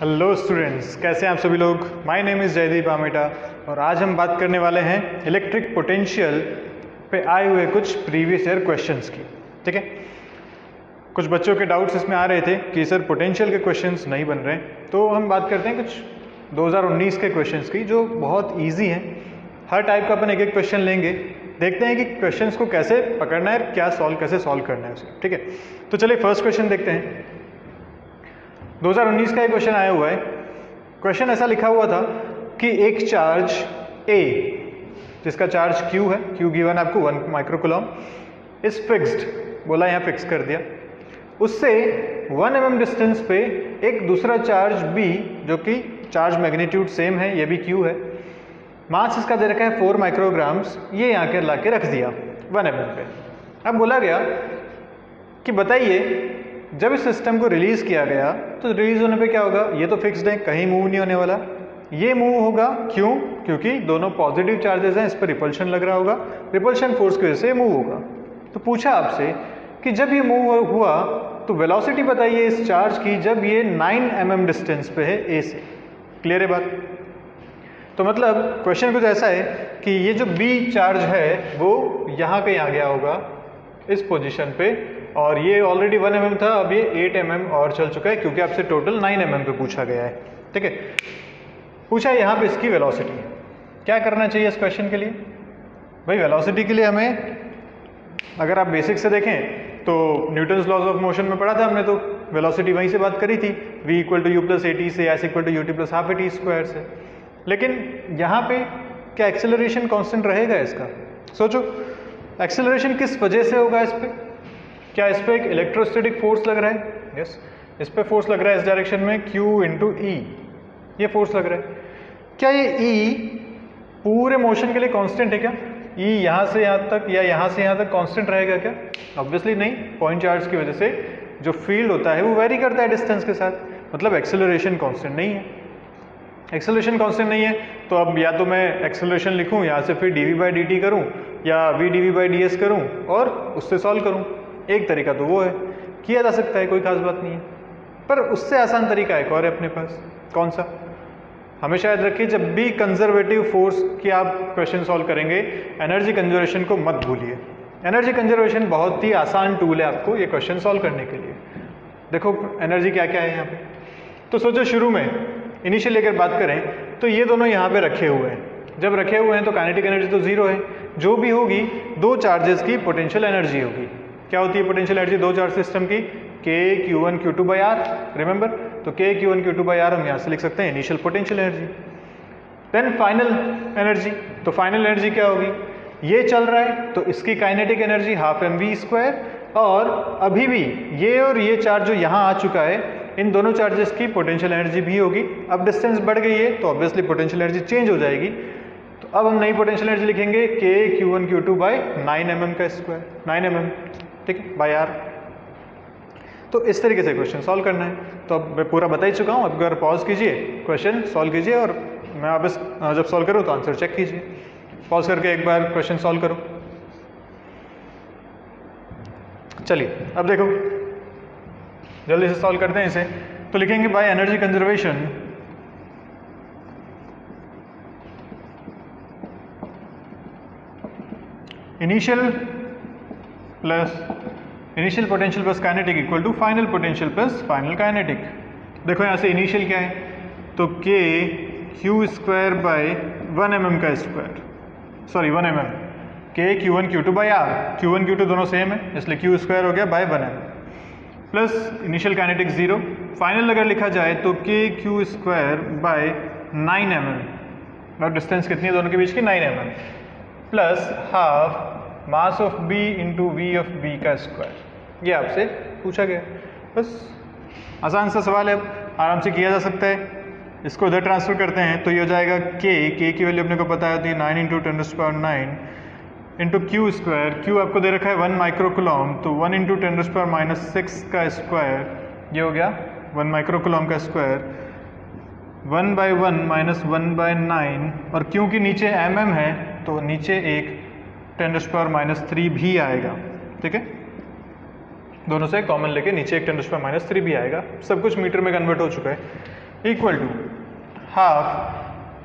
Hello students, कैसे हैं आप सभी लोग। My name is Jaydeep Ameta और आज हम बात करने वाले हैं इलेक्ट्रिक पोटेंशियल पे आए हुए कुछ प्रीवियस ईयर क्वेश्चंस की। ठीक है, कुछ बच्चों के डाउट्स इसमें आ रहे थे कि सर पोटेंशियल के क्वेश्चंस नहीं बन रहे, तो हम बात करते हैं कुछ 2019 के क्वेश्चंस की जो बहुत ईजी हैं। हर टाइप का अपन एक एक क्वेश्चन लेंगे, देखते हैं कि क्वेश्चंस को कैसे पकड़ना है, क्या कैसे सॉल्व करना है उसे। ठीक है, तो चलिए फर्स्ट क्वेश्चन देखते हैं। 2019 का एक क्वेश्चन आया हुआ है। क्वेश्चन ऐसा लिखा हुआ था कि एक चार्ज A जिसका चार्ज Q है, Q गिवन आपको 1 माइक्रोकूलम, इज फिक्स्ड, बोला यहाँ फिक्स कर दिया। उससे 1 mm डिस्टेंस पे एक दूसरा चार्ज B जो कि चार्ज मैग्नीट्यूड सेम है, ये भी Q है, मास इसका दे रखा है 4 माइक्रोग्राम्स, ये यहाँ के ला के रख दिया 1 mm पे। अब बोला गया कि बताइए जब इस सिस्टम को रिलीज किया गया तो रिलीज होने पे क्या होगा। ये तो फिक्स्ड है, कहीं मूव नहीं होने वाला। ये मूव होगा, क्यों? क्योंकि दोनों पॉजिटिव चार्जेस हैं, इस पर रिपल्शन लग रहा होगा, रिपल्शन फोर्स की वजह से मूव होगा। तो पूछा आपसे कि जब ये मूव हुआ तो वेलोसिटी बताइए इस चार्ज की जब ये 9 mm डिस्टेंस पे है ए से। क्लियर है बात? तो मतलब क्वेश्चन कुछ ऐसा है कि ये जो बी चार्ज है वो यहाँ कहीं आ गया होगा इस पोजीशन पे, और ये ऑलरेडी 1 mm था, अब ये 8 mm और चल चुका है क्योंकि आपसे टोटल 9 mm पे पूछा गया है। ठीक है, पूछा यहाँ पे इसकी वेलोसिटी। क्या करना चाहिए इस क्वेश्चन के लिए? भाई वेलोसिटी के लिए हमें, अगर आप बेसिक से देखें तो न्यूटन्स लॉज ऑफ मोशन में पढ़ा था हमने, तो वेलोसिटी वहीं से बात करी थी, v = u + at से, s = ut + ½ at² से। लेकिन यहाँ पे क्या एक्सेलरेशन कांस्टेंट रहेगा इसका? सोचो, एक्सेलरेशन किस वजह से होगा इस पे? क्या इस पे एक इलेक्ट्रोस्टैटिक फोर्स लग रहा है? यस, इस पे फोर्स लग रहा है इस डायरेक्शन में, Q × E, ये फोर्स लग रहा है। क्या ये E पूरे मोशन के लिए कांस्टेंट है क्या? E यहाँ से यहाँ तक या यहाँ से यहाँ तक कांस्टेंट रहेगा क्या? ऑब्वियसली नहीं। पॉइंट चार्ज की वजह से जो फील्ड होता है वो वेरी करता है डिस्टेंस के साथ, मतलब एक्सेलरेशन कांस्टेंट नहीं है। एक्सेलरेशन कांस्टेंट नहीं है तो अब या तो मैं एक्सेलरेशन लिखूँ, यहाँ से फिर dv/dt करूँ, या v dv/ds करूँ और उससे सॉल्व करूँ। एक तरीका तो वो है, किया जा सकता है, कोई खास बात नहीं है। पर उससे आसान तरीका एक और है अपने पास। कौन सा? हमेशा याद रखिए, जब भी कंजर्वेटिव फोर्स की आप क्वेश्चन सॉल्व करेंगे, एनर्जी कंजर्वेशन को मत भूलिए। एनर्जी कंजर्वेशन बहुत ही आसान टूल है आपको ये क्वेश्चन सॉल्व करने के लिए। देखो एनर्जी क्या क्या है यहाँ पे। तो सोचो शुरू में इनिशियल लेकर बात करें तो ये दोनों यहाँ पे रखे हुए हैं। जब रखे हुए हैं तो काइनेटिक एनर्जी तो जीरो है, जो भी होगी दो चार्जेस की पोटेंशियल एनर्जी होगी। क्या होती है पोटेंशियल एनर्जी दो चार्ज सिस्टम की? K Q1 Q2/R, remember? तो K Q1 Q2/R हम यहाँ से लिख सकते हैं initial potential energy. Then final energy, तो फाइनल एनर्जी क्या होगी? ये चल रहा है तो इसकी काइनेटिक एनर्जी 12 mv², और अभी भी ये और ये चार्ज जो यहाँ आ चुका है, इन दोनों चार्जेस की पोटेंशियल एनर्जी भी होगी। अब डिस्टेंस बढ़ गई है तो ऑब्वियसली पोटेंशियल एनर्जी चेंज हो जाएगी। तो अब हम नई पोटेंशियल एनर्जी लिखेंगे K Q1 Q2/9 mm², 9 mm, ठीक है, बाय R। तो इस तरीके से क्वेश्चन सॉल्व करना है। तो अब मैं पूरा बता ही चुका हूँ, अब अगर पॉज कीजिए, क्वेश्चन सॉल्व कीजिए, और मैं अब जब सॉल्व करूँ तो आंसर चेक कीजिए। पॉज करके एक बार क्वेश्चन सॉल्व करो। चलिए अब देखो, जल्दी से सॉल्व करते हैं इसे। तो लिखेंगे by energy conservation initial potential plus kinetic equal to final potential plus final kinetic. देखो यहाँ से इनिशियल क्या है, तो K Q²/1 mm², sorry 1 mm, K Q1 Q2/R, Q1 Q2 दोनों सेम है इसलिए Q² हो गया by 1 mm, plus initial kinetic 0। Final अगर लिखा जाए तो K Q²/9 mm, और डिस्टेंस कितनी है दोनों के बीच की? 9 mm, plus half mass of B × V of B का स्क्वायर। ये आपसे पूछा गया, बस आसान सा सवाल है, आराम से किया जा सकता है। इसको इधर ट्रांसफर करते हैं तो ये हो जाएगा K की वैल्यू अपने को पता होती है 9 × 10⁹ इंटू Q², Q आपको दे रखा है 1 माइक्रोकूलम, तो 1 × 10⁻6 का स्क्वायर, ये हो गया 1 माइक्रोकूलम का स्क्वायर, 1/1 - 1/9, और क्योंकि नीचे mm है तो नीचे एक 10⁻³ भी आएगा। ठीक है, दोनों से कॉमन लेके नीचे एक 10⁻³ भी आएगा। सब कुछ मीटर में कन्वर्ट हो चुका है। इक्वल टू हाफ,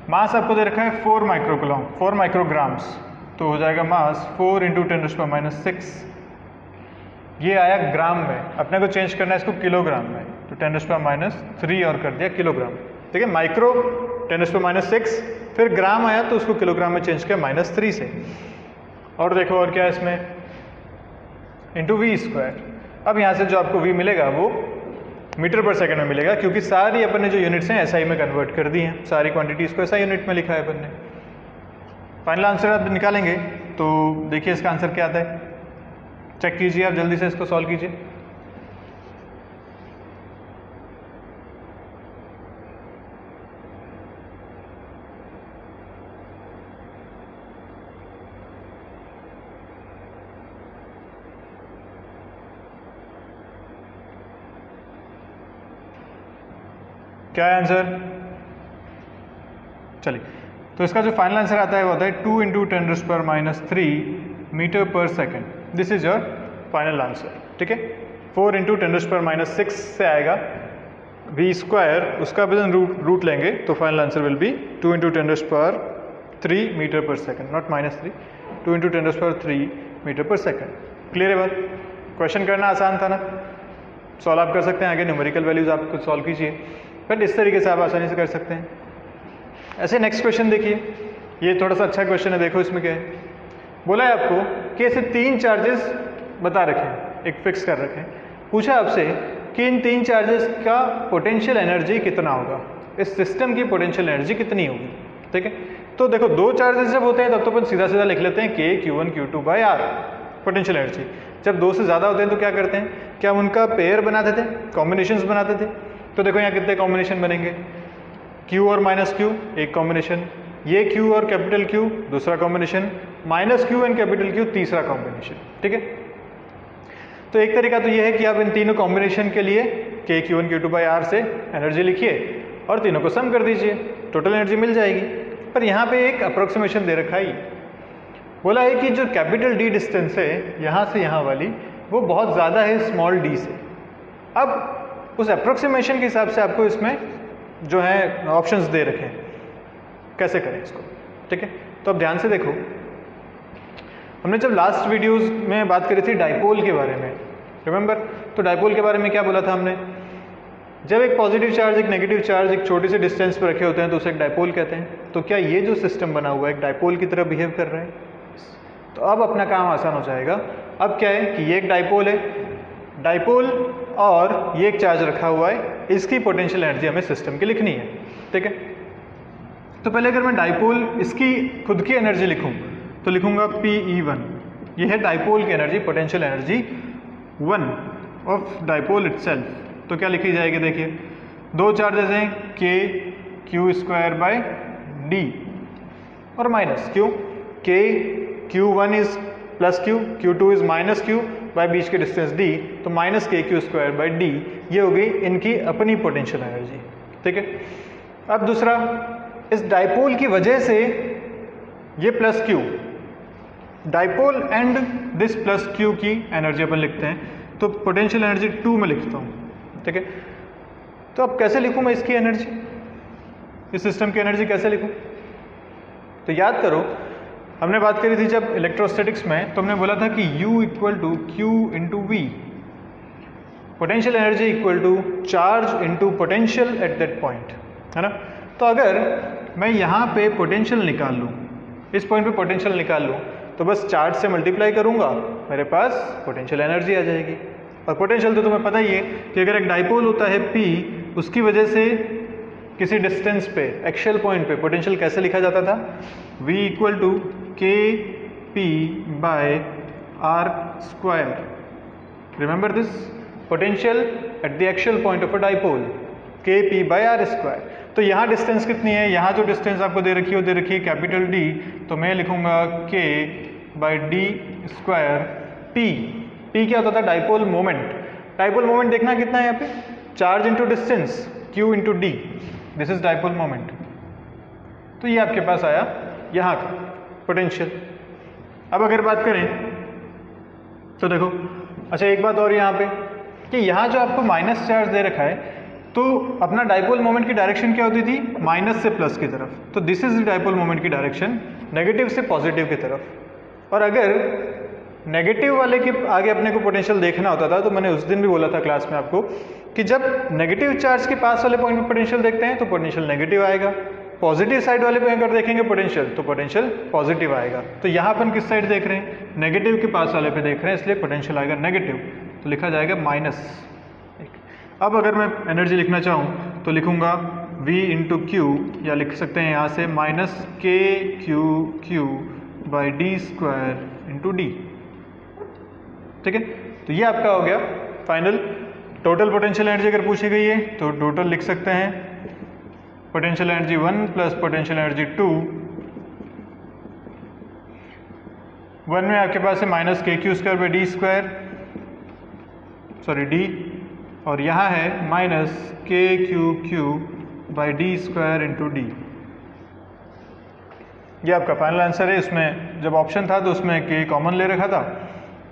मास आपको दे रखा है 4 माइक्रोग्राम्स, तो हो जाएगा मास 4 × 10⁻⁶। ये आया ग्राम में, अपने को चेंज करना है इसको किलोग्राम में, तो 10⁻³ और कर दिया किलोग्राम। ठीक है, माइक्रो 10⁻⁶, फिर ग्राम आया तो उसको किलोग्राम में चेंज किया -3 से। और देखो और क्या है इसमें, इंटू v²। अब यहाँ से जो आपको v मिलेगा वो मीटर पर सेकंड में मिलेगा, क्योंकि सारी अपन ने जो यूनिट्स हैं SI में कन्वर्ट कर दी हैं, सारी क्वांटिटीज़ को SI यूनिट में लिखा है अपन ने। फाइनल आंसर आप निकालेंगे तो देखिए इसका आंसर क्या आता है, चेक कीजिए आप, जल्दी से इसको सॉल्व कीजिए। क्या है आंसर? चलिए, तो इसका जो फाइनल आंसर आता है वो आता है 2 × 10⁻³ मीटर पर second. This is your final answer. ठीक है, 4 × 10⁻⁶ से आएगा v², उसका वजन रूट लेंगे तो final answer will be 2 × 10⁻³ metre पर सेकेंड, नॉट -3, 2 × 10⁻³ मीटर पर सेकेंड। क्लियर है बात? क्वेश्चन करना आसान था ना, सॉल्व आप कर सकते हैं, आगे न्यूमेरिकल वैल्यूज आप खुद सॉल्व कीजिए, बट इस तरीके से आप आसानी से कर सकते हैं। ऐसे नेक्स्ट क्वेश्चन देखिए, ये थोड़ा सा अच्छा क्वेश्चन है, देखो इसमें क्या है। बोला है आपको कि ऐसे 3 चार्जेस बता रखे हैं, एक फिक्स कर रखे हैं, पूछा आपसे कि इन 3 चार्जेस का पोटेंशियल एनर्जी कितना होगा, इस सिस्टम की पोटेंशियल एनर्जी कितनी होगी। ठीक है, तो देखो 2 चार्जेस जब होते हैं तब तो अपन सीधा सीधा लिख लेते हैं K Q1 Q2/R potential energy. जब 2 से ज़्यादा होते हैं तो क्या करते हैं, क्या हम उनका पेयर बनाते थे, कॉम्बिनेशंस बनाते थे। तो देखो यहाँ कितने कॉम्बिनेशन बनेंगे, Q और -Q एक कॉम्बिनेशन, ये Q और कैपिटल Q दूसरा combination, -Q and capital Q तीसरा कॉम्बिनेशन। ठीक है, तो एक तरीका तो ये है कि आप इन तीनों कॉम्बिनेशन के लिए K Q1 Q2/R से एनर्जी लिखिए और तीनों को सम कर दीजिए, टोटल एनर्जी मिल जाएगी। पर यहाँ पे एक अप्रोक्सीमेशन दे रखा है, बोला है कि जो कैपिटल D डिस्टेंस है यहाँ से यहाँ वाली, वो बहुत ज़्यादा है स्मॉल d से। अब उस अप्रोक्सीमेशन के हिसाब से आपको इसमें जो है ऑप्शंस दे रखे हैं, कैसे करें इसको। ठीक है, तो अब ध्यान से देखो, हमने जब लास्ट वीडियोस में बात करी थी डाइपोल के बारे में, रिमेंबर, तो डाइपोल के बारे में क्या बोला था हमने, जब एक पॉजिटिव चार्ज एक नेगेटिव चार्ज एक छोटी सी डिस्टेंस पर रखे होते हैं तो उसे एक डाइपोल कहते हैं। तो क्या ये जो सिस्टम बना हुआ है एक डाइपोल की तरह बिहेव कर रहा है? तो अब अपना काम आसान हो जाएगा। अब क्या है कि ये एक डाइपोल है, डाइपोल और ये एक चार्ज रखा हुआ है, इसकी पोटेंशियल एनर्जी हमें सिस्टम की लिखनी है। ठीक है, तो पहले अगर मैं डाइपोल इसकी खुद की एनर्जी लिखूं तो लिखूंगा Pe1, ये है डाइपोल की energy, potential energy 1 of dipole itself. तो क्या लिखी जाएगी, देखिए 2 चार्जेस हैं K Q² और minus Q, K Q1 is +Q, Q2 is -Q, by बीच के डिस्टेंस D, तो -K Q²/D, ये हो गई इनकी अपनी पोटेंशियल एनर्जी। ठीक है, अब दूसरा, इस डाइपोल की वजह से ये +Q, dipole and this +Q की एनर्जी अपन लिखते हैं, तो पोटेंशियल एनर्जी 2 में लिखता हूँ। ठीक है, तो अब कैसे लिखूँ मैं इसकी एनर्जी, इस सिस्टम की एनर्जी कैसे लिखूँ? तो याद करो, हमने बात करी थी जब इलेक्ट्रोस्टैटिक्स में, तो हमने बोला था कि U = Q × V, potential energy equal to charge into potential at that point, है ना। तो अगर मैं यहाँ पे पोटेंशियल निकाल लूँ, इस पॉइंट पे पोटेंशियल निकाल लूँ, तो बस चार्ज से मल्टीप्लाई करूँगा, मेरे पास पोटेंशियल एनर्जी आ जाएगी। और पोटेंशियल तो तुम्हें पता ही है कि अगर एक डाइपोल होता है P, उसकी वजह से किसी डिस्टेंस पे एक्शियल पॉइंट पे पोटेंशियल कैसे लिखा जाता था, V = Kp/r²। Remember this, potential at the axial point of a dipole Kp/r²। तो यहाँ डिस्टेंस कितनी है, यहाँ जो डिस्टेंस आपको दे रखी है वो दे रखी है कैपिटल D, तो मैं लिखूंगा K/d²। P क्या होता था, डाइपोल मोमेंट। डाइपोल मोमेंट देखना कितना है यहाँ पे, charge into distance Q × D, this is dipole moment. तो ये आपके पास आया यहाँ का पोटेंशियल। अब अगर बात करें तो देखो, अच्छा एक बात और यहाँ पे कि यहाँ जो आपको माइनस चार्ज दे रखा है, तो अपना डाइपोल मोमेंट की डायरेक्शन क्या होती थी, माइनस से प्लस की तरफ। तो this is the dipole moment की डायरेक्शन, नेगेटिव से पॉजिटिव की तरफ। और अगर नेगेटिव वाले के आगे अपने को पोटेंशियल देखना होता था, तो मैंने उस दिन भी बोला था क्लास में आपको कि जब नेगेटिव चार्ज के पास वाले पॉइंट पे पोटेंशियल देखते हैं तो पोटेंशियल नेगेटिव आएगा, पॉजिटिव साइड वाले पे अगर देखेंगे पोटेंशियल तो पोटेंशियल पॉजिटिव आएगा। तो यहाँ अपन किस साइड देख रहे हैं, नेगेटिव के पास वाले पे देख रहे हैं, इसलिए पोटेंशियल आएगा नेगेटिव, तो लिखा जाएगा माइनस। अब अगर मैं एनर्जी लिखना चाहूँ तो लिखूंगा V इंटू क्यू, या लिख सकते हैं यहाँ से माइनस के Q Q by D square into D. ठीक है, तो ये आपका हो गया फाइनल टोटल पोटेंशियल एनर्जी। अगर पूछी गई है तो टोटल लिख सकते हैं potential energy 1 plus potential energy 2। 1 में आपके पास है माइनस के Q square by D square, sorry D, और यहाँ है माइनस के Q Q by D square into D. ये आपका फाइनल आंसर है। इसमें जब ऑप्शन था तो उसमें के कॉमन ले रखा था,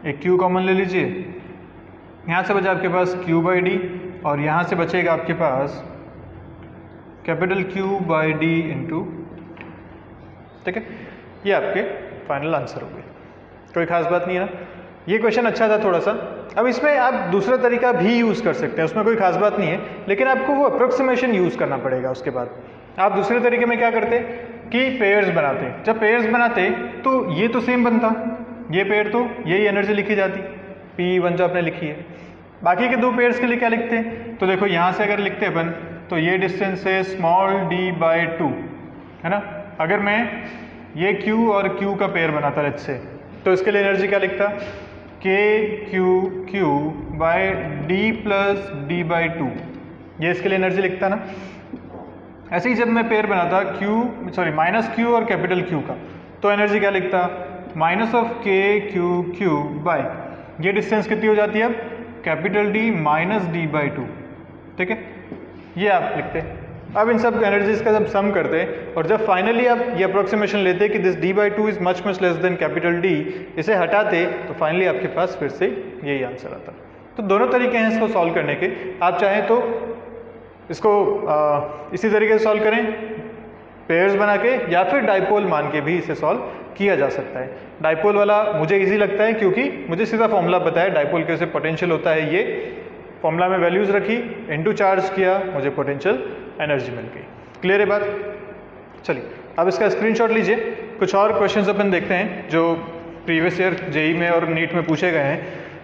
एक क्यू कॉमन ले लीजिए, यहाँ से बचा आपके पास क्यू बाई डी, और यहाँ से बचेगा आपके पास capital Q by D into. ठीक है, ये आपके फाइनल आंसर हो गए, कोई खास बात नहीं है ना। ये क्वेश्चन अच्छा था थोड़ा सा। अब इसमें आप दूसरा तरीका भी यूज़ कर सकते हैं, उसमें कोई खास बात नहीं है, लेकिन आपको वो अप्रोक्सीमेशन यूज़ करना पड़ेगा। उसके बाद आप दूसरे तरीके में क्या करते कि पेयर्स बनाते। जब पेयर्स बनाते तो ये तो सेम बनता, ये पेयर तो यही एनर्जी लिखी जाती, P1 जो आपने लिखी है। बाकी के दो पेयर्स के लिए क्या लिखते हैं, तो देखो यहाँ से अगर लिखते अपन तो ये डिस्टेंस है स्मॉल d बाई 2, है ना। अगर मैं ये Q और Q का पेयर बनाता लेट्स से, तो इसके लिए एनर्जी क्या लिखता, के Q Q by D plus D by 2, ये इसके लिए एनर्जी लिखता ना। ऐसे ही जब मैं पेयर बनाता माइनस क्यू और कैपिटल क्यू का, तो एनर्जी क्या लिखता, माइनस ऑफ के क्यू क्यू बाई, ये डिस्टेंस कितनी हो जाती है अब, capital D minus D by 2। ठीक है, ये आप लिखते। अब इन सब एनर्जीज का जब सम करते और जब फाइनली आप ये अप्रोक्सीमेशन लेते कि this D by 2 is much much less than capital D, इसे हटाते तो फाइनली आपके पास फिर से यही आंसर आता। तो दोनों तरीके हैं इसको सॉल्व करने के। आप चाहें तो इसको इसी तरीके से सॉल्व करें पेयर्स बना के, या फिर डाइपोल मान के भी इसे सॉल्व किया जा सकता है। डाइपोल वाला मुझे इजी लगता है क्योंकि मुझे सीधा फॉर्मूला पता है, डाइपोल कैसे पोटेंशियल होता है, ये फॉर्मूला में वैल्यूज रखी, इनटू चार्ज किया, मुझे पोटेंशियल एनर्जी मिल गई। क्लियर है बात। चलिए अब इसका स्क्रीनशॉट लीजिए। कुछ और क्वेश्चंस अपन देखते हैं जो प्रीवियस ईयर जेई में और नीट में पूछे गए हैं,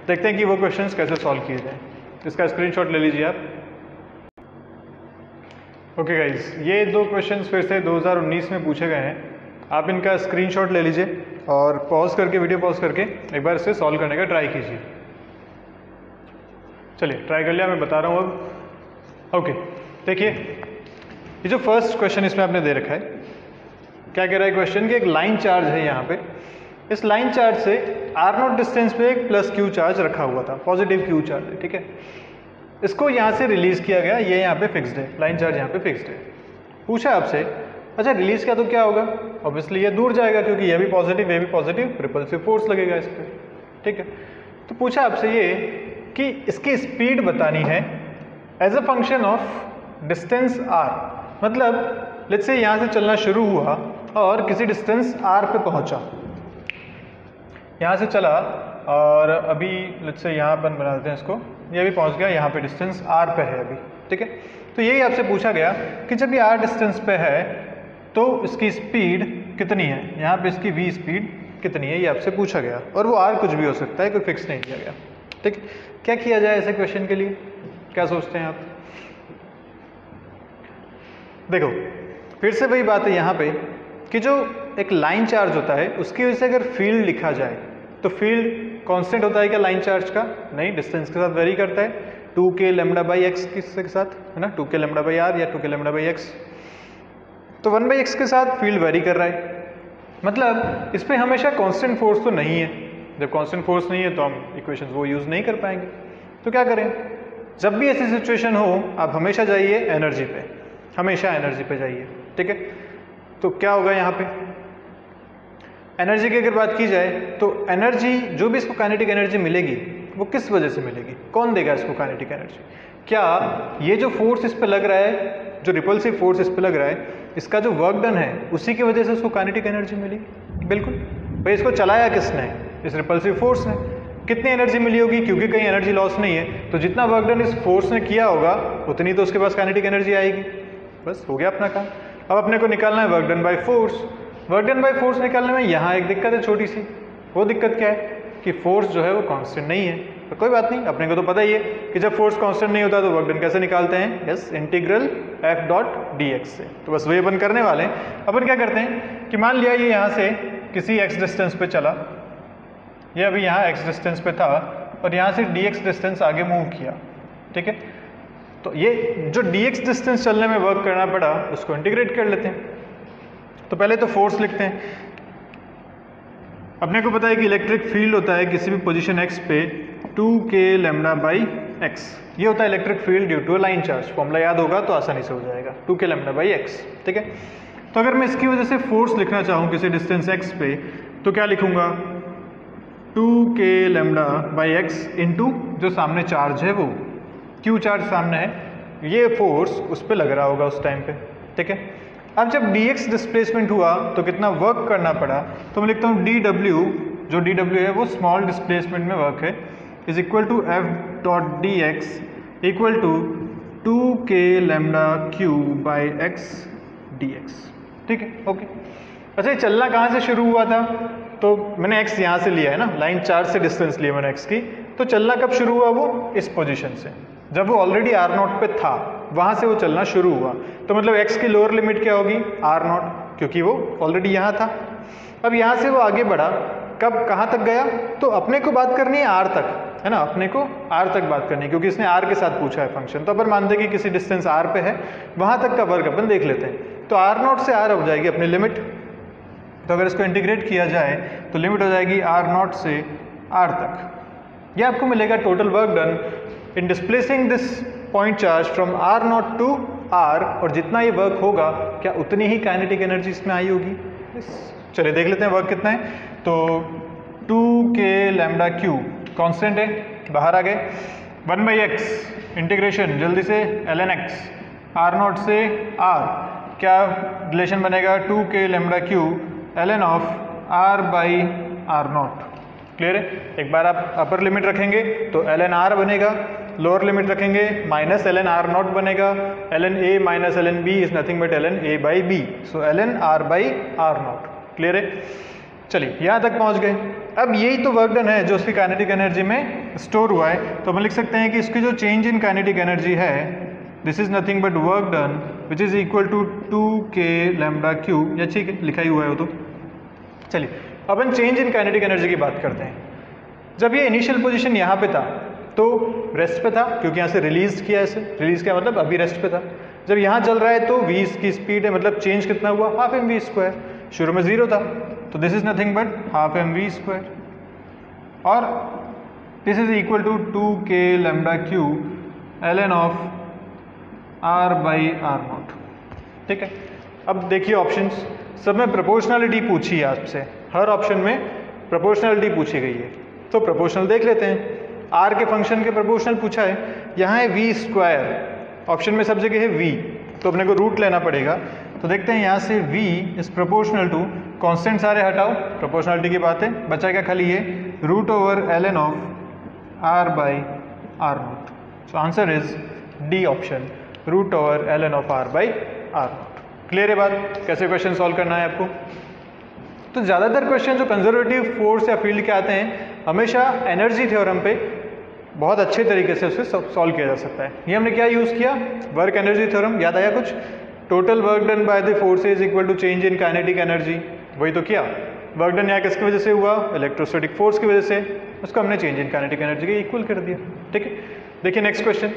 देखते हैं कि वो क्वेश्चंस कैसे सॉल्व किए जाएं। इसका स्क्रीनशॉट ले लीजिए आप। ओके गाइज, ये दो क्वेश्चंस फिर से 2019 में पूछे गए हैं। आप इनका स्क्रीनशॉट ले लीजिए और पॉज करके, वीडियो पॉज करके एक बार इसे सॉल्व करने का ट्राई कीजिए। चलिए ट्राई कर लिया, मैं बता रहा हूँ अब। ओके देखिए, ये जो फर्स्ट क्वेश्चन इसमें आपने दे रखा है, क्या कह रहा है क्वेश्चन कि एक लाइन चार्ज है यहाँ पे, इस लाइन चार्ज से r0 डिस्टेंस पे एक प्लस q चार्ज रखा हुआ था, पॉजिटिव q चार्ज है। ठीक है, इसको यहाँ से रिलीज किया गया, ये यहाँ पे फिक्स्ड है, लाइन चार्ज यहाँ पे फिक्स्ड है। पूछा आपसे अच्छा रिलीज किया तो क्या होगा, ऑब्वियसली ये दूर जाएगा क्योंकि ये भी पॉजिटिव ये भी पॉजिटिव, रिपल्सिव फोर्स लगेगा इस पर। ठीक है, तो पूछा आपसे ये कि इसकी स्पीड बतानी है as a function of distance r। मतलब लेट्स से यहाँ से चलना शुरू हुआ और किसी डिस्टेंस r पे पहुँचा, यहाँ से चला और अभी लेट्स से यहाँ अपन बना देते हैं इसको, ये भी पहुँच गया यहाँ पे, डिस्टेंस r पे है अभी। ठीक है, तो यही आपसे पूछा गया कि जब ये r डिस्टेंस पे है तो इसकी स्पीड कितनी है, यहाँ पे इसकी v स्पीड कितनी है, ये आपसे पूछा गया। और वो r कुछ भी हो सकता है, कोई फिक्स नहीं किया गया। ठीक, क्या किया जाए ऐसे क्वेश्चन के लिए, क्या सोचते हैं आप। देखो फिर से वही बात है यहाँ पे कि जो एक लाइन चार्ज होता है उसकी वजह से अगर फील्ड लिखा जाए तो फील्ड कांस्टेंट होता है क्या लाइन चार्ज का, नहीं, डिस्टेंस के साथ वेरी करता है, 2k लैम्डा बाई एक्स के साथ, है ना, 2k लैम्डा बाई आर या 2k लैम्डा बाई एक्स। तो 1/x के साथ फील्ड वेरी कर रहा है, मतलब इस पर हमेशा कांस्टेंट फोर्स तो नहीं है। जब कांस्टेंट फोर्स नहीं है तो हम इक्वेशंस वो यूज़ नहीं कर पाएंगे। तो क्या करें, जब भी ऐसी सिचुएशन हो आप हमेशा जाइए एनर्जी पे, हमेशा एनर्जी पे जाइए। ठीक है, तो क्या होगा यहाँ पे एनर्जी की अगर बात की जाए तो एनर्जी जो भी इसको काइनेटिक एनर्जी मिलेगी वो किस वजह से मिलेगी, कौन देगा इसको काइनेटिक एनर्जी? क्या ये जो फोर्स इस पे लग रहा है, जो रिपल्सिव फोर्स इस पे लग रहा है, इसका जो वर्क डन है उसी की वजह से उसको काइनेटिक एनर्जी मिलेगी? बिल्कुल भाई। इसको चलाया किसने? इस रिपल्सिव फोर्स ने। कितनी एनर्जी मिली होगी? क्योंकि कहीं एनर्जी लॉस नहीं है, तो जितना वर्क डन इस फोर्स ने किया होगा उतनी तो उसके पास काइनेटिक एनर्जी आएगी। बस हो गया अपना काम। अब अपने को निकालना है work done by force. Work done by force निकालने में यहाँ एक दिक्कत है छोटी सी। वो दिक्कत क्या है कि फोर्स जो है वो कांस्टेंट नहीं है। तो कोई बात नहीं, अपने को तो पता ही है कि जब फोर्स कांस्टेंट नहीं होता तो वर्क डन कैसे निकालते हैं? Yes, integral F dot d x से। तो बस वही अपन करने वाले हैं। अपन क्या करते हैं कि मान लिया ये यहाँ से किसी एक्स डिस्टेंस पे चला, ये अभी यहाँ एक्स डिस्टेंस पे था और यहाँ से डी एक्स डिस्टेंस आगे मूव किया, ठीक है। तो ये जो डी एक्स डिस्टेंस चलने में वर्क करना पड़ा उसको इंटीग्रेट कर लेते हैं। तो पहले तो फोर्स लिखते हैं। अपने को पता है कि इलेक्ट्रिक फील्ड होता है किसी भी पोजीशन x पे 2k लैम्डा बाई x। ये होता है electric field due to line charge. Formula याद होगा तो आसानी से हो जाएगा, 2k लैम्डा बाई x, ठीक है। तो अगर मैं इसकी वजह से फोर्स लिखना चाहूँ किसी डिस्टेंस x पे तो क्या लिखूंगा? 2k lambda by x into जो सामने चार्ज है वो q चार्ज सामने है, ये फोर्स उस पर लग रहा होगा उस टाइम पे, ठीक है। अब जब dx डिस्प्लेसमेंट हुआ तो कितना वर्क करना पड़ा, तो मैं लिखता हूँ dw, जो dw है वो स्मॉल डिस्प्लेसमेंट में वर्क है, is equal to F dot d x equal to 2k lambda q by x dx, ठीक है, ओके। अच्छा, ये चलना कहाँ से शुरू हुआ था? तो मैंने x यहाँ से लिया है ना, लाइन चार्ज से डिस्टेंस लिया मैंने x की। तो चलना कब शुरू हुआ? वो इस पोजीशन से, जब वो ऑलरेडी r नॉट पे था वहाँ से वो चलना शुरू हुआ। तो मतलब x की लोअर लिमिट क्या होगी? r नॉट, क्योंकि वो ऑलरेडी यहाँ था। अब यहाँ से वो आगे बढ़ा, कब कहाँ तक गया? तो अपने को बात करनी है r तक, है ना, अपने को r तक बात करनी है क्योंकि इसने r के साथ पूछा है फंक्शन। तो अपन मानते हैं कि किसी डिस्टेंस r पे है, वहाँ तक का वर्क अपन देख लेते हैं। तो r नॉट से r हो जाएगी अपनी लिमिट। तो अगर इसको इंटीग्रेट किया जाए तो लिमिट हो जाएगी r नॉट से r तक। यह आपको मिलेगा total work done in displacing this point charge from r naught to r, और जितना ये वर्क होगा क्या उतनी ही काइनेटिक एनर्जी इसमें आई होगी। चलिए देख लेते हैं वर्क कितना है। तो 2k लैम्डा q कांस्टेंट है, बाहर आ गए, 1/x इंटीग्रेशन जल्दी से ln x r नॉट से r, क्या रिलेशन बनेगा? 2k lambda q ln of r by r naught. Clear है? एक बार आप अपर लिमिट रखेंगे तो ln r बनेगा, लोअर लिमिट रखेंगे माइनस ln r नॉट बनेगा, ln a minus ln b is nothing but ln a by b, so ln r by r naught. Clear है? चलिए यहाँ तक पहुँच गए। अब यही तो वर्क डन है जो उसकी काइनेटिक एनर्जी में स्टोर हुआ है। तो हम लिख सकते हैं कि इसकी जो चेंज इन काइनेटिक एनर्जी है, this is nothing but work done which is equal to 2k lambda q, या ठीक है लिखा ही हुआ है वो तो। चलिए अब हम चेंज इन काइनेटिक एनर्जी की बात करते हैं। जब ये इनिशियल पोजीशन यहाँ पे था तो रेस्ट पे था, क्योंकि यहाँ से रिलीज किया, ऐसे रिलीज किया मतलब अभी रेस्ट पे था। जब यहाँ चल रहा है तो v की स्पीड है, मतलब चेंज कितना हुआ? Half mv square. शुरू में 0 था तो this is nothing but half mv square, और this is equal to 2k lambda q ln of r by r naught, ठीक है। अब देखिए ऑप्शंस, सब में प्रोपोर्शनलिटी पूछी है आपसे, हर ऑप्शन में प्रोपोर्शनलिटी पूछी गई है। तो प्रोपोर्शनल देख लेते हैं। r के फंक्शन के प्रोपोर्शनल पूछा है, यहाँ है v स्क्वायर, ऑप्शन में सब जगह है v, तो अपने को रूट लेना पड़ेगा। तो देखते हैं यहाँ से v is proportional to, constant सारे हटाओ, प्रोपोर्शनलिटी की बात है, बचा क्या खाली ये root over ln of r by r naught. So answer is D option, root over ln of r by r naught. Clear है बात? कैसे क्वेश्चन सॉल्व करना है आपको? तो ज़्यादातर क्वेश्चन जो कंजर्वेटिव फोर्स या फील्ड के आते हैं हमेशा एनर्जी थ्योरम पे बहुत अच्छे तरीके से उसे सॉल्व किया जा सकता है। ये हमने क्या यूज़ किया? Work energy theorem. याद आया कुछ? Total work done by the forces equal to change in kinetic energy. वही तो किया। वर्क डन यहाँ किसकी वजह से हुआ? इलेक्ट्रोस्टैटिक फोर्स की वजह से, उसको हमने चेंज इन काइनेटिक एनर्जी के इक्वल कर दिया। ठीक है, देखिए नेक्स्ट क्वेश्चन।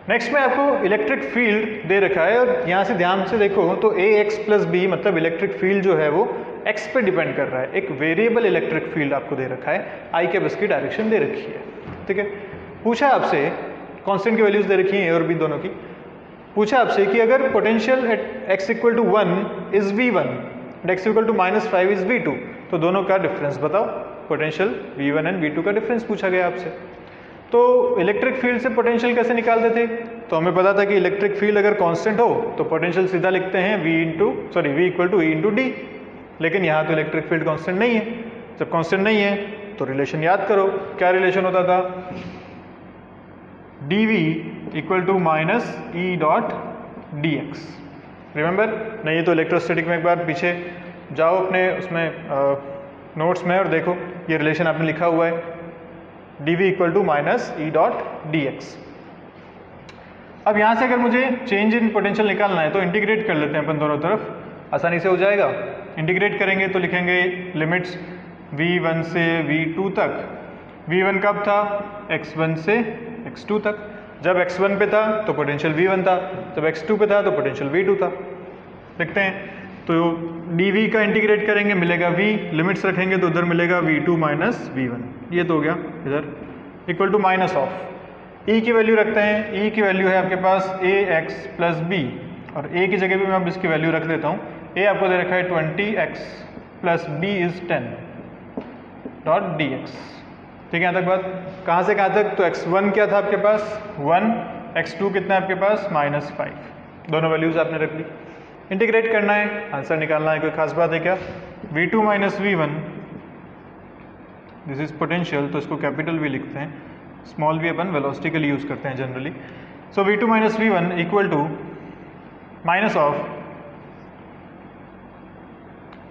नेक्स्ट में आपको इलेक्ट्रिक फील्ड दे रखा है और यहाँ से ध्यान से देखो तो ए एक्स प्लस बी, मतलब इलेक्ट्रिक फील्ड जो है वो एक्स पे डिपेंड कर रहा है। एक वेरिएबल इलेक्ट्रिक फील्ड आपको दे रखा है, आई के बस की डायरेक्शन दे रखी है। ठीक है, पूछा आपसे, कांस्टेंट की वैल्यूज दे रखी हैं ए और बी दोनों की। पूछा आपसे कि अगर potential at x equal to 1 is v1 and x equal to -5 is v2, तो दोनों का डिफरेंस बताओ। पोटेंशियल V1 एंड V2 का डिफरेंस पूछा गया आपसे। तो इलेक्ट्रिक फील्ड से पोटेंशियल कैसे निकालते थे? तो हमें पता था कि इलेक्ट्रिक फील्ड अगर कांस्टेंट हो तो पोटेंशियल सीधा लिखते हैं V equal to E into d. लेकिन यहाँ तो इलेक्ट्रिक फील्ड कांस्टेंट नहीं है। जब कांस्टेंट नहीं है तो रिलेशन याद करो, क्या रिलेशन होता था? dV equal to minus E dot d x. Remember? नहीं तो इलेक्ट्रोस्टैटिक में एक बार पीछे जाओ अपने उसमें नोट्स में और देखो ये रिलेशन आपने लिखा हुआ है, dV equal to minus E dot d x. अब यहाँ से अगर मुझे चेंज इन पोटेंशियल निकालना है तो इंटीग्रेट कर लेते हैं अपन दोनों तरफ, आसानी से हो जाएगा। इंटीग्रेट करेंगे तो लिखेंगे लिमिट्स V1 से V2 तक। V1 कब था? x1 से x2 तक। जब x1 पे था तो पोटेंशियल V1 था, जब x2 पे था तो पोटेंशियल V2 था। देखते हैं तो dV का इंटीग्रेट करेंगे मिलेगा V, लिमिट्स रखेंगे तो उधर मिलेगा V2 माइनस V1। ये तो हो गया इधर equal to minus of E की वैल्यू रखते हैं। E की वैल्यू है आपके पास ax प्लस बी, और A की जगह भी मैं अब इसकी वैल्यू रख देता हूँ। A आपको दे रखा है 20x plus b is 10 dot d x. ठीक है, यहाँ तक बात? कहाँ से कहाँ तक? तो x1 क्या था आपके पास? 1, x2 कितना है आपके पास? -5। दोनों वैल्यूज आपने रख ली। इंटीग्रेट करना है, आंसर निकालना है। कोई खास बात है क्या? V2 minus V1 this is potential, तो इसको कैपिटल भी लिखते हैं, स्मॉल भी अपन वेलोसिटी के लिए यूज करते हैं generally. So V2 minus V1 equal to minus of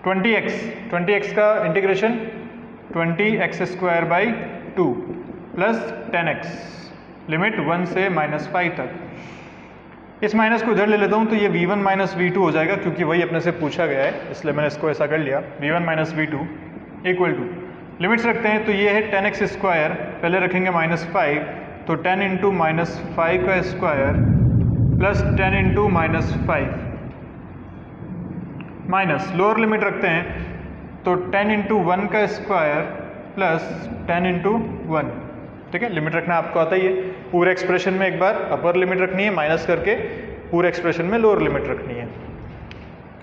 20x का integration 20x square by 2 plus 10x, limit 1 से -5 तक। इस माइनस को इधर ले लेता हूँ तो ये V1 माइनस V2 हो जाएगा, क्योंकि वही अपने से पूछा गया है इसलिए मैंने इसको ऐसा कर लिया। V1 minus V2 equal to limits रखते हैं तो ये है 10x स्क्वायर, पहले रखेंगे -5 तो 10 इंटू -5 का square plus 10 into -5 minus lower limit रखते हैं तो 10 इंटू 1 का स्क्वायर प्लस 10 इंटू 1। ठीक है, लिमिट रखना आपको आता ही है। पूरे एक्सप्रेशन में एक बार अपर लिमिट रखनी है, माइनस करके पूरे एक्सप्रेशन में लोअर लिमिट रखनी है।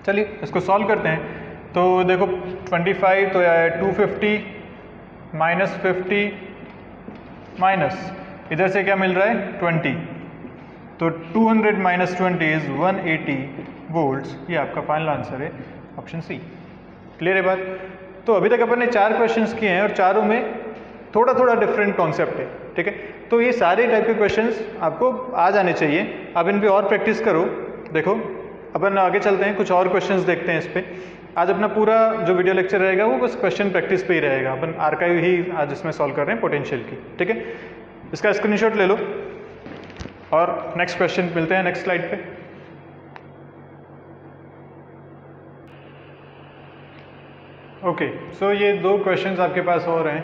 चलिए इसको सॉल्व करते हैं। तो देखो 25 तो आया 250 माइनस 50 माइनस इधर से क्या मिल रहा है 20, तो 200 माइनस 20 इज 180 वोल्ट्स। ये आपका फाइनल आंसर है, ऑप्शन सी। क्लियर है बात? तो अभी तक अपन ने 4 क्वेश्चंस किए हैं और चारों में थोड़ा थोड़ा डिफरेंट कॉन्सेप्ट है। ठीक है, तो ये सारे टाइप के क्वेश्चंस आपको आ जाने चाहिए। आप इन पे और प्रैक्टिस करो। देखो अपन आगे चलते हैं, कुछ और क्वेश्चंस देखते हैं इस पे। आज अपना पूरा जो वीडियो लेक्चर रहेगा वो बस क्वेश्चन प्रैक्टिस पे ही रहेगा। अपन आर्काइव ही आज इसमें सॉल्व कर रहे हैं पोटेंशियल की। ठीक है, इसका स्क्रीनशॉट ले लो और नेक्स्ट क्वेश्चन मिलते हैं नेक्स्ट स्लाइड पे। ओके, सो ये 2 क्वेश्चंस आपके पास और हैं।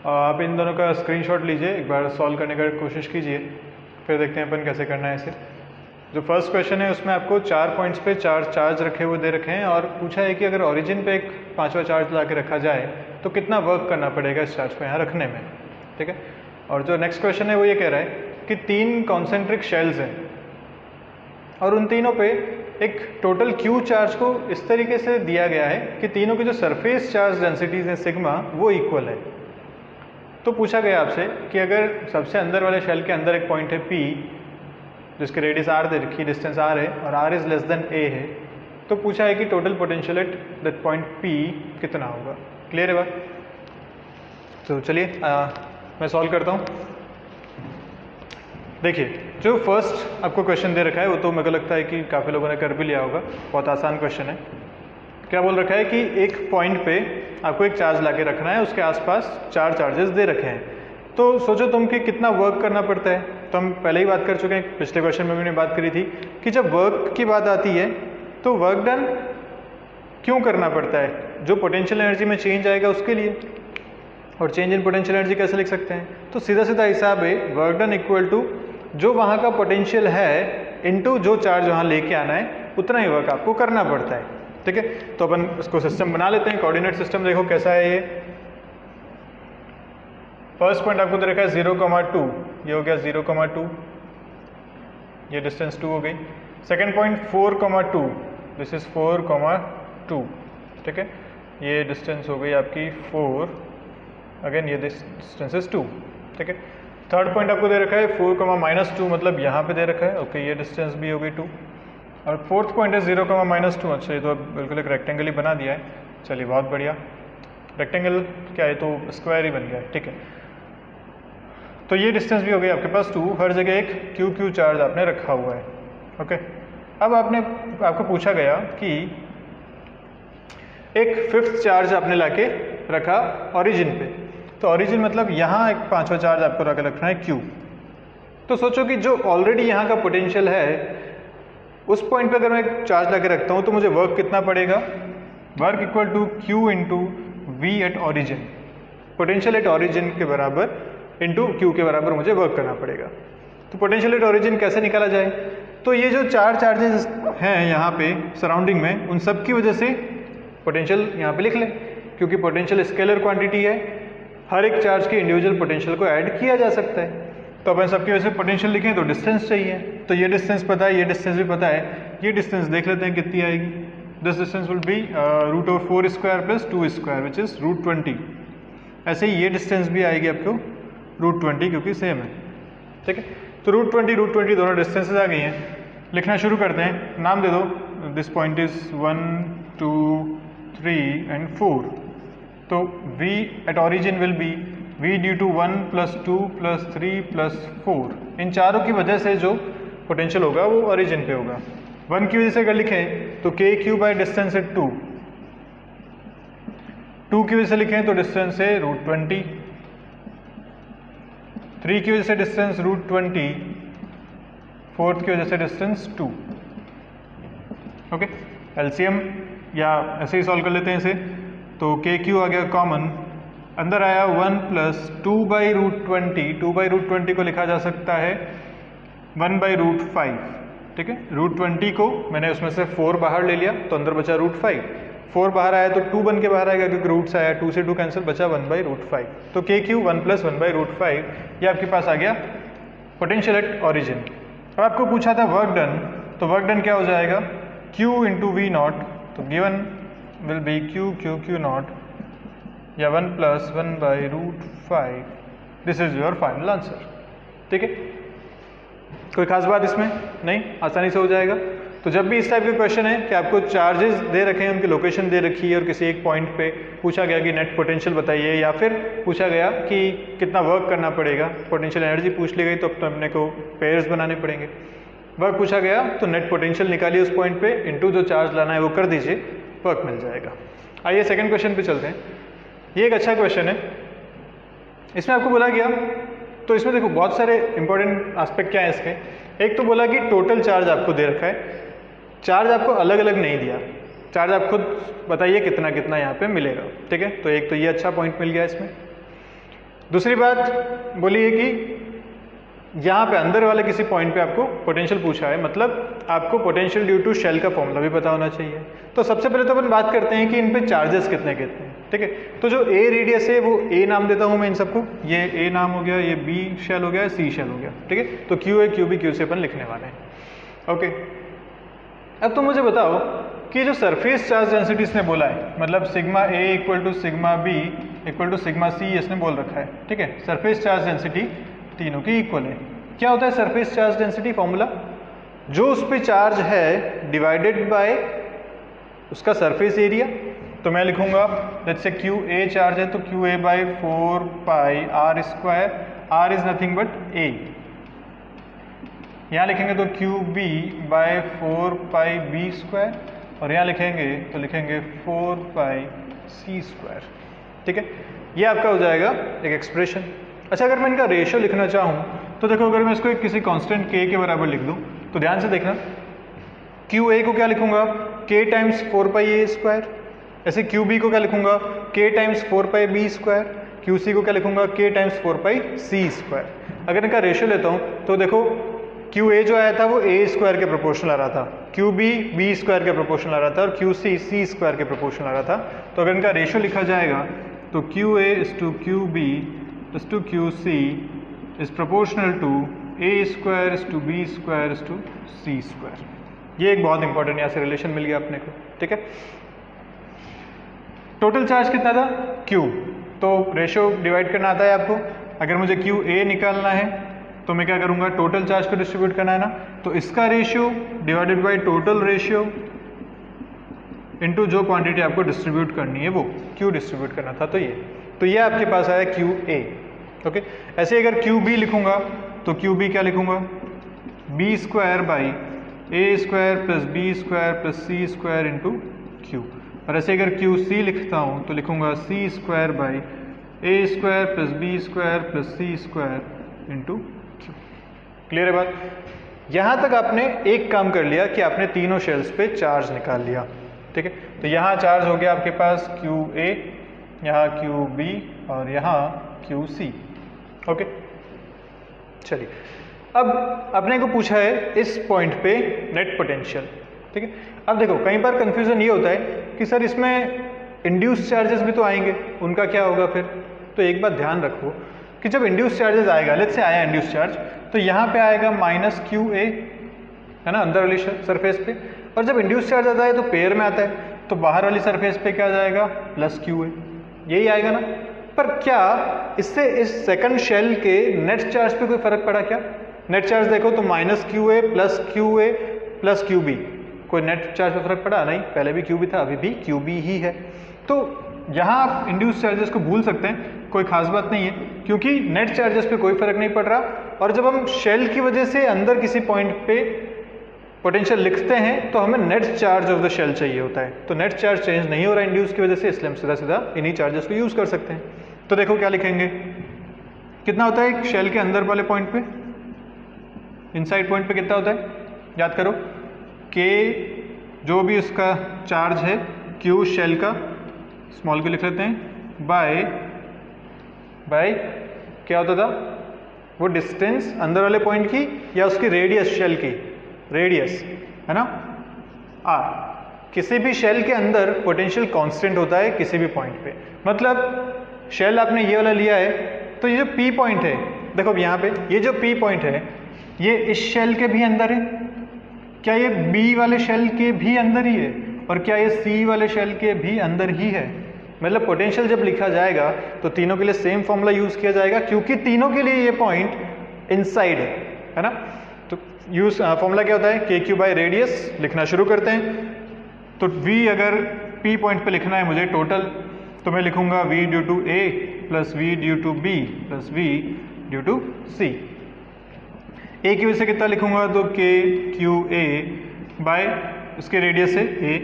आप इन दोनों का स्क्रीनशॉट लीजिए, एक बार सॉल्व करने का कोशिश कीजिए, फिर देखते हैं अपन कैसे करना है इसे। जो फर्स्ट क्वेश्चन है उसमें आपको 4 पॉइंट्स पे 4 चार्ज रखे हुए दे रखे हैं और पूछा है कि अगर ओरिजिन पे एक 5वां चार्ज ला के रखा जाए तो कितना वर्क करना पड़ेगा इस चार्ज को यहाँ रखने में। ठीक है, और जो नेक्स्ट क्वेश्चन है वो ये कह रहा है कि 3 कॉन्सेंट्रिक शेल्स हैं और उन तीनों पे एक टोटल Q चार्ज को इस तरीके से दिया गया है कि तीनों की जो सरफेस चार्ज डेंसिटीज हैं सिग्मा वो इक्वल है। तो पूछा गया आपसे कि अगर सबसे अंदर वाले शेल के अंदर एक पॉइंट है P जिसके रेडियस R दे रखी, डिस्टेंस R है और R is less than A है, तो पूछा है कि total potential at that point P कितना होगा। क्लियर है बात? तो चलिए मैं सॉल्व करता हूँ। देखिए जो फर्स्ट आपको क्वेश्चन दे रखा है वो तो मेरे को लगता है कि काफ़ी लोगों ने कर भी लिया होगा, बहुत आसान क्वेश्चन है। क्या बोल रखा है कि एक पॉइंट पे आपको एक चार्ज लाके रखना है, उसके आसपास 4 चार्जेस दे रखे हैं। तो सोचो तुम कि कितना वर्क करना पड़ता है। तो हम पहले ही बात कर चुके हैं, पिछले क्वेश्चन में भी बात करी थी कि जब वर्क की बात आती है तो वर्क डन क्यों करना पड़ता है? जो पोटेंशियल एनर्जी में चेंज आएगा उसके लिए। और चेंज इन पोटेंशियल एनर्जी कैसे लिख सकते हैं? तो सीधा सीधा हिसाब है वर्क डन इक्वल टू जो वहाँ का पोटेंशियल है इनटू जो चार्ज वहाँ लेके आना है, उतना ही वर्क आपको करना पड़ता है। ठीक है, तो अपन इसको सिस्टम बना लेते हैं। कोऑर्डिनेट सिस्टम देखो कैसा है ये। फर्स्ट पॉइंट आपको दे रखा है 0,2, ये हो गया 0,2, ये डिस्टेंस 2 हो गई। Second point 4,2, this is 4,2। ठीक है, ये डिस्टेंस हो गई आपकी 4। अगेन ये डिस्टेंस इज 2, ठीक है। थर्ड पॉइंट आपको दे रखा है 4, -2, मतलब यहाँ पे दे रखा है, ओके, ये डिस्टेंस भी हो गई 2। और फोर्थ पॉइंट है 0, -2, अच्छा ये तो बिल्कुल एक रेक्टेंगल ही बना दिया है, चलिए बहुत बढ़िया। रेक्टेंगल क्या है, तो स्क्वायर ही बन गया है, ठीक है। तो ये डिस्टेंस भी हो गई आपके पास 2, हर जगह एक क्यू चार्ज आपने रखा हुआ है, ओके। अब आपको पूछा गया कि एक फिफ्थ चार्ज आपने लाके रखा ओरिजिन पे, तो ओरिजिन मतलब यहाँ एक पांचवा चार्ज आपको रखना है क्यू। तो सोचो कि जो ऑलरेडी यहाँ का पोटेंशियल है उस पॉइंट पे अगर मैं एक चार्ज लाके रखता हूँ तो मुझे वर्क कितना पड़ेगा, work equal to q into v at origin, potential at origin के बराबर इंटू क्यू के बराबर मुझे वर्क करना पड़ेगा। तो पोटेंशियल एट ऑरिजिन कैसे निकाला जाए, तो ये जो चार चार्जेस हैं यहाँ पे सराउंडिंग में, उन सब की वजह से पोटेंशियल यहाँ पे लिख लें, क्योंकि पोटेंशियल स्केलर क्वांटिटी है, हर एक चार्ज के इंडिविजुअल पोटेंशियल को ऐड किया जा सकता है। तो अपन सबकी वजह से पोटेंशियल लिखें तो डिस्टेंस चाहिए, तो ये डिस्टेंस पता है, ये डिस्टेंस भी पता है, ये डिस्टेंस देख लेते हैं कितनी आएगी। This distance will be √4² + 2² which is √20। ऐसे ही ये डिस्टेंस भी आएगी आपको √20 क्योंकि सेम है, ठीक है। तो √20 दोनों डिस्टेंसेज आ गई हैं, लिखना शुरू करते हैं। नाम दे दो, दिस पॉइंट इज 1, 2, 3 एंड 4। तो v at origin will be v due to 1 + 2 + 3 + 4। इन चारों की वजह से जो पोटेंशियल होगा वो ऑरिजिन पे होगा। 1 की वजह से अगर लिखें तो k³ बाई डिस्टेंस है 2, 2 की वजह से लिखें तो डिस्टेंस है √20, 3 की वजह से डिस्टेंस √20, 4th की वजह से डिस्टेंस 2, ओके। एलसीएम या ऐसे ही सॉल्व कर लेते हैं इसे, तो KQ आ गया कॉमन, अंदर आया 1 + 2/√20, 2/√20 को लिखा जा सकता है 1/√5, ठीक है। √20 को मैंने उसमें से 4 बाहर ले लिया तो अंदर बचा √5, 4 बाहर आया तो 2 बन के बाहर आएगा क्योंकि रूट्स आया, 2 से 2 कैंसिल, बचा 1/√5। तो KQ 1 + 1/√5 ये आपके पास आ गया पोटेंशियल एट ऑरिजिन। अब आपको पूछा था वर्क डन, तो वर्क डन क्या हो जाएगा, Q इंटू V0, तो गिवन विल बी Q0 या 1 + 1/√5। This is your final answer, ठीक है। कोई खास बात इसमें नहीं, आसानी से हो जाएगा। तो जब भी इस टाइप के क्वेश्चन है कि आपको चार्जेस दे रखे हैं, उनकी लोकेशन दे रखी है और किसी एक पॉइंट पे पूछा गया कि नेट पोटेंशियल बताइए, या फिर पूछा गया कि कितना वर्क करना पड़ेगा, पोटेंशियल एनर्जी पूछ ली गई तो अब तो अपने को पेयर्स बनाने पड़ेंगे। वर्क पूछा गया तो नेट पोटेंशियल निकालिए उस पॉइंट पे, इनटू जो चार्ज लाना है वो कर दीजिए, वर्क मिल जाएगा। आइए सेकंड क्वेश्चन पे चलते हैं। ये एक अच्छा क्वेश्चन है, इसमें आपको बोला गया, तो इसमें देखो बहुत सारे इंपॉर्टेंट एस्पेक्ट क्या है इसके। एक तो बोला कि टोटल चार्ज आपको दे रखा है, चार्ज आपको अलग अलग नहीं दिया, चार्ज आप खुद बताइए कितना कितना यहाँ पे मिलेगा, ठीक है। तो एक तो ये अच्छा पॉइंट मिल गया इसमें। दूसरी बात बोली है कि यहाँ पे अंदर वाले किसी पॉइंट पे आपको पोटेंशियल पूछा है, मतलब आपको पोटेंशियल ड्यू टू शेल का फॉर्मूला भी पता होना चाहिए। तो सबसे पहले तो अपन बात करते हैं कि इन पे चार्जेस कितने कितने हैं, ठीक है। तो जो A रेडियस है वो A नाम देता हूँ मैं इन सबको, ये A नाम हो गया, ये B शेल हो गया, C शेल हो गया, ठीक है। तो QA QB QC अपन लिखने वाले हैं, ओके। अब तो मुझे बताओ कि जो सरफेस चार्ज डेंसिटी इसने बोला है, मतलब sigma A = sigma B = sigma C इसने बोल रखा है, ठीक है। सरफेस चार्ज डेंसिटी तीनों की इक्वल है। क्या होता है सरफेस चार्ज डेंसिटी फॉर्मूला, जो उस पे चार्ज है डिवाइडेड बाय उसका सरफेस एरिया। तो मैं लिखूंगा लेट्स से QA चार्ज है तो QA/4πr², r is nothing but A। यहाँ लिखेंगे तो QB/4πb², और यहाँ लिखेंगे तो लिखेंगे 4πc², ठीक है। ये आपका हो जाएगा एक एक्सप्रेशन। अच्छा, अगर मैं इनका रेशियो लिखना चाहूँ तो देखो, अगर मैं इसको एक किसी कांस्टेंट k के बराबर लिख दूँ तो ध्यान से देखना, QA को क्या लिखूंगा k × 4πa², ऐसे QB को क्या लिखूंगा k × 4πb², QC को क्या लिखूंगा k × 4πc²। अगर इनका रेशियो लेता हूँ तो देखो QA जो आया था वो a² के प्रोपोर्शनल आ रहा था, QB b² के प्रोपोर्शनल आ रहा था, और QC c² के प्रोपोर्शनल आ रहा था। तो अगर इनका रेशियो लिखा जाएगा तो QA = QB = QC is proportional to A² = B² = C²। ये एक बहुत इंपॉर्टेंट यहाँ से रिलेशन मिल गया अपने को, ठीक है। टोटल चार्ज कितना था Q, तो रेशियो डिवाइड करना आता है आपको। अगर मुझे क्यू ए निकालना है तो मैं क्या करूँगा, टोटल चार्ज को डिस्ट्रीब्यूट करना है ना, तो इसका ratio divided by total ratio into जो क्वांटिटी आपको डिस्ट्रीब्यूट करनी है वो क्यू डिस्ट्रीब्यूट करना था, तो ये आपके पास आया क्यू ए। ओके, ऐसे अगर क्यू बी लिखूंगा तो क्यू बी क्या लिखूंगा, B square by A square plus B square plus C square into Q. और ऐसे अगर क्यू सी लिखता हूँ तो लिखूंगा C square by A square plus B square plus C square into Q. Clear है बात? यहाँ तक आपने एक काम कर लिया कि आपने तीनों शेल्स पे चार्ज निकाल लिया। ठीक है, तो यहाँ चार्ज हो गया आपके पास क्यू ए, यहाँ क्यू बी और यहाँ क्यू सी। ओके, चलिए अब अपने को पूछा है इस पॉइंट पे नेट पोटेंशियल। ठीक है, अब देखो कई बार कंफ्यूजन ये होता है कि सर इसमें इंड्यूस चार्जेस भी तो आएंगे, उनका क्या होगा फिर। तो एक बात ध्यान रखो कि जब इंड्यूस चार्जेस आएगा, लेट्स से आया इंड्यूस चार्ज, तो यहाँ पे आएगा माइनस क्यू ए, है ना, अंदर वाली सरफेस पे। और जब इंड्यूस चार्ज आता है तो पेयर में आता है, तो बाहर वाली सरफेस पे क्या जाएगा, प्लस क्यू ए, यही आएगा ना। पर क्या इससे इस सेकंड शेल के नेट चार्ज पे कोई फर्क पड़ा क्या? नेट चार्ज देखो तो minus q a plus q b, कोई नेट चार्ज पे फर्क पड़ा नहीं, पहले भी क्यू बी था, अभी भी क्यू बी ही है। तो यहाँ आप इंड्यूस चार्जेस को भूल सकते हैं, कोई खास बात नहीं है, क्योंकि नेट चार्जेस पे कोई फर्क नहीं पड़ रहा। और जब हम शेल की वजह से अंदर किसी पॉइंट पे पोटेंशियल लिखते हैं तो हमें net charge of the shell चाहिए होता है, तो नेट चार्ज चेंज नहीं हो रहा इंड्यूस की वजह से, इसलिए हम सीधा सीधा इन्हीं चार्जेस को यूज़ कर सकते हैं। तो देखो क्या लिखेंगे, कितना होता है शेल के अंदर वाले पॉइंट पे, इनसाइड पॉइंट पे कितना होता है, याद करो, के जो भी उसका चार्ज है, क्यू शेल का, स्मॉल क्यू लिख लेते हैं, बाय क्या होता था वो डिस्टेंस अंदर वाले पॉइंट की या उसकी रेडियस, शेल की रेडियस, है ना, आर। किसी भी शेल के अंदर पोटेंशियल कांस्टेंट होता है किसी भी पॉइंट पे। मतलब शेल आपने ये वाला लिया है, तो ये जो पी पॉइंट है, देखो यहाँ पे ये जो पी पॉइंट है ये इस शेल के भी अंदर है, क्या ये बी वाले शेल के भी अंदर ही है, और क्या ये सी वाले शेल के भी अंदर ही है। मतलब पोटेंशियल जब लिखा जाएगा तो तीनों के लिए सेम फॉर्मूला यूज किया जाएगा, क्योंकि तीनों के लिए ये पॉइंट इनसाइड है ना। तो यूज फॉर्मूला क्या होता है, के क्यू बाई रेडियस। लिखना शुरू करते हैं। तो v अगर p पॉइंट पे लिखना है मुझे टोटल, तो मैं लिखूंगा v due to a plus v due to b plus v due to c। a की वजह से कितना लिखूंगा, तो k क्यू a बाय उसके रेडियस है a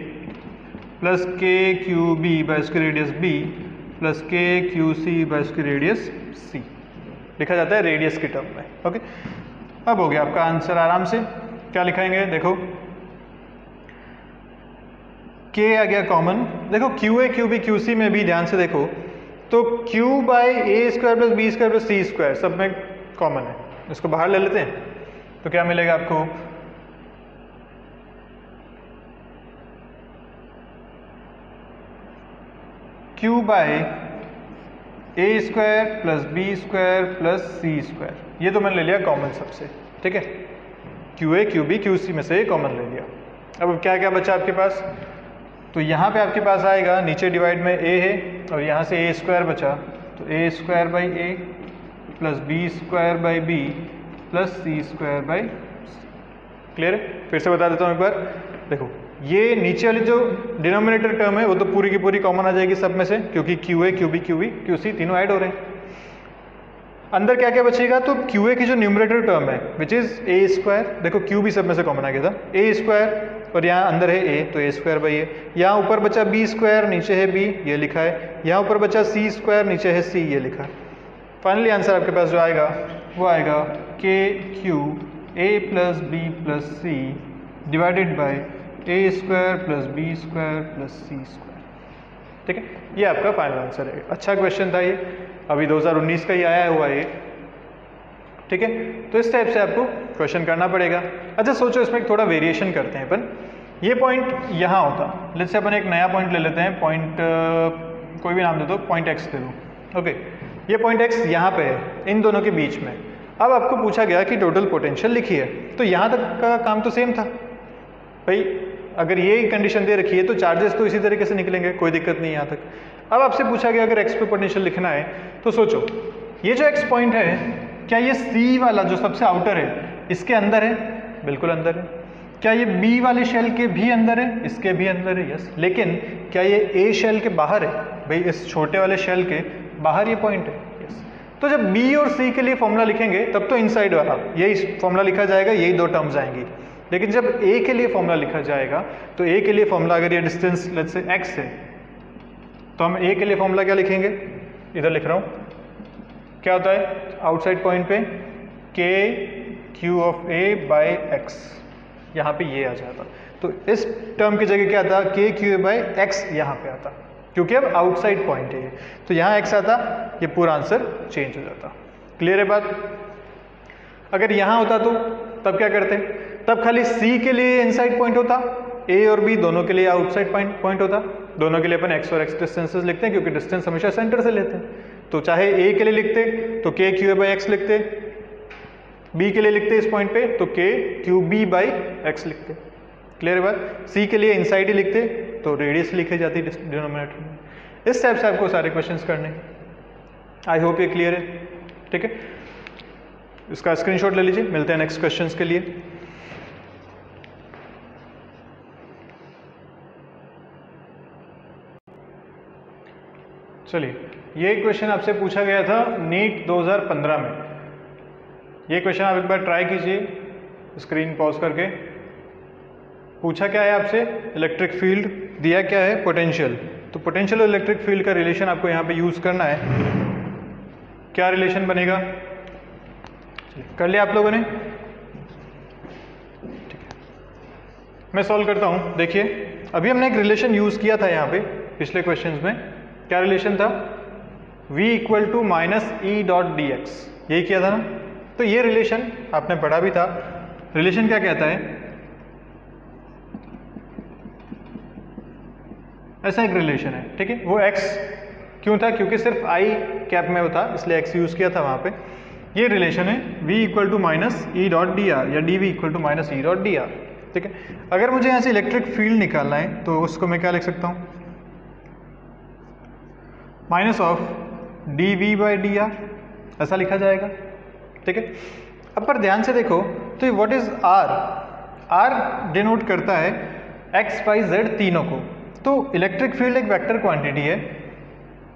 plus k Q b by उसकी radius b plus k Q c by उसकी रेडियस c। लिखा जाता है रेडियस के टर्म में। ओके, अब हो गया आपका आंसर आराम से। क्या लिखाएंगे, देखो k आ गया कॉमन। देखो q a q b q c में भी ध्यान से देखो तो q by A square plus B square plus C square सब में कॉमन है, इसको बाहर ले लेते हैं तो क्या मिलेगा आपको, q by A square plus B square plus C square. ये तो मैंने ले लिया कॉमन सबसे, ठीक है, q a q b q c में से कॉमन ले लिया। अब क्या क्या बचा आपके पास, तो यहाँ पे आपके पास आएगा नीचे डिवाइड में a है और यहाँ से a स्क्वायर बचा, तो a square by a plus B square by b plus C square by. Clear है? फिर से बता देता हूँ एक बार, देखो ये नीचे वाली जो डिनोमिनेटर टर्म है वो तो पूरी की पूरी कॉमन आ जाएगी सब में से, क्योंकि q a q b q b q c तीनों ऐड हो रहे हैं। अंदर क्या क्या बचेगा, तो क्यू ए की जो न्यूमरेटर टर्म है विच इज ए स्क्वायर, देखो क्यू भी सब में से कॉमन आ गया था, ए स्क्वायर और यहाँ अंदर है ए तो ए स्क्वायर बाई ए। यहाँ ऊपर बचा बी स्क्वायर, नीचे है बी, ये लिखा है। यहाँ ऊपर बचा सी स्क्वायर, नीचे है सी, ये लिखा है। फाइनली आंसर आपके पास जो आएगा वो आएगा के q a plus b plus c divided by A square plus B square plus C square. ठीक है, ये आपका फाइनल आंसर है। अच्छा क्वेश्चन था ये, अभी 2019 का ही आया हुआ है। ठीक है, तो इस टाइप से आपको क्वेश्चन करना पड़ेगा। अच्छा सोचो इसमें थोड़ा वेरिएशन करते हैं अपन। ये पॉइंट यहाँ होता, लेट्स से अपन एक नया पॉइंट ले लेते हैं, पॉइंट कोई भी नाम दे दो, पॉइंट एक्स दे दो। ओके, ये पॉइंट एक्स यहाँ पे है इन दोनों के बीच में। अब आपको पूछा गया कि टोटल पोटेंशियल लिखिए, तो यहाँ तक का काम तो सेम था भाई। अगर ये कंडीशन दे रखी है तो चार्जेस तो इसी तरीके से निकलेंगे, कोई दिक्कत नहीं यहाँ तक। अब आपसे पूछा गया अगर x पे पोटेंशियल लिखना है तो सोचो ये जो x पॉइंट है क्या ये C वाला जो सबसे आउटर है इसके अंदर है? बिल्कुल अंदर है। क्या ये B वाले शेल के भी अंदर है? इसके भी अंदर है, यस। लेकिन क्या ये A शेल के बाहर है? भाई इस छोटे वाले शेल के बाहर ये पॉइंट है, यस। तो जब B और C के लिए फॉर्मूला लिखेंगे तब तो इनसाइड वाला यही फॉर्मूला लिखा जाएगा, यही दो टर्म्स आएंगी। लेकिन जब A के लिए फॉर्मूला लिखा जाएगा तो A के लिए फॉर्मूला अगर ये डिस्टेंस लेट्स से x है तो हम A के लिए फॉर्मूला क्या लिखेंगे? इधर लिख रहा हूँ, क्या होता है आउटसाइड पॉइंट पे k q of a by x, यहाँ पे ये आ जाता। तो इस टर्म की जगह क्या आता? k q a by x यहाँ पे आता, क्योंकि अब आउटसाइड पॉइंट है ये, तो यहाँ x आता, ये पूरा आंसर चेंज हो जाता। क्लियर है बात? अगर यहाँ होता तो तब क्या करते? तब खाली C के लिए इनसाइड पॉइंट होता, A और B दोनों के लिए आउटसाइड पॉइंट होता। दोनों के लिए अपन x और x डिस्टेंसेस लिखते हैं क्योंकि डिस्टेंस हमेशा सेंटर से लेते हैं। तो चाहे A के लिए लिखते तो k q a by x लिखते, B के लिए लिखते इस पॉइंट पे तो k q b by x लिखते। क्लियर है बात? C के लिए इनसाइड ही लिखते तो रेडियस लिखे जाती डिनोमिनेटर में। इस टाइप से आपको सारे क्वेश्चंस करने। आई होप ये क्लियर है, ठीक है। इसका स्क्रीनशॉट ले लीजिए, मिलते हैं नेक्स्ट क्वेश्चंस के लिए। चलिए, ये क्वेश्चन आपसे पूछा गया था नीट 2015 में। ये क्वेश्चन आप एक बार ट्राई कीजिए, स्क्रीन पॉज करके। पूछा क्या है आपसे? इलेक्ट्रिक फील्ड दिया क्या है? पोटेंशियल। तो पोटेंशियल और इलेक्ट्रिक फील्ड का रिलेशन आपको यहाँ पे यूज करना है। क्या रिलेशन बनेगा? कर लिया आप लोगों ने? ठीक है, मैं सॉल्व करता हूँ। देखिए, अभी हमने एक रिलेशन यूज किया था यहाँ पे पिछले क्वेश्चंस में। क्या रिलेशन था? v equal to minus E dot d x, यही किया था ना। तो ये रिलेशन आपने पढ़ा भी था। रिलेशन क्या कहता है? ऐसा एक रिलेशन है, ठीक है। वो x क्यों था? क्योंकि सिर्फ i कैप में वो था, इसलिए x यूज किया था वहां पे। ये रिलेशन है v equal to minus E dot d r या dv equal to minus E dot d r, ठीक है। अगर मुझे यहाँ से इलेक्ट्रिक फील्ड निकालना है तो उसको मैं क्या लिख सकता हूँ? Minus of d v by d r, ऐसा लिखा जाएगा, ठीक है। अब पर ध्यान से देखो तो what is r? R denote करता है एक्स वाई जेड तीनों को। तो इलेक्ट्रिक फील्ड एक वेक्टर क्वांटिटी है,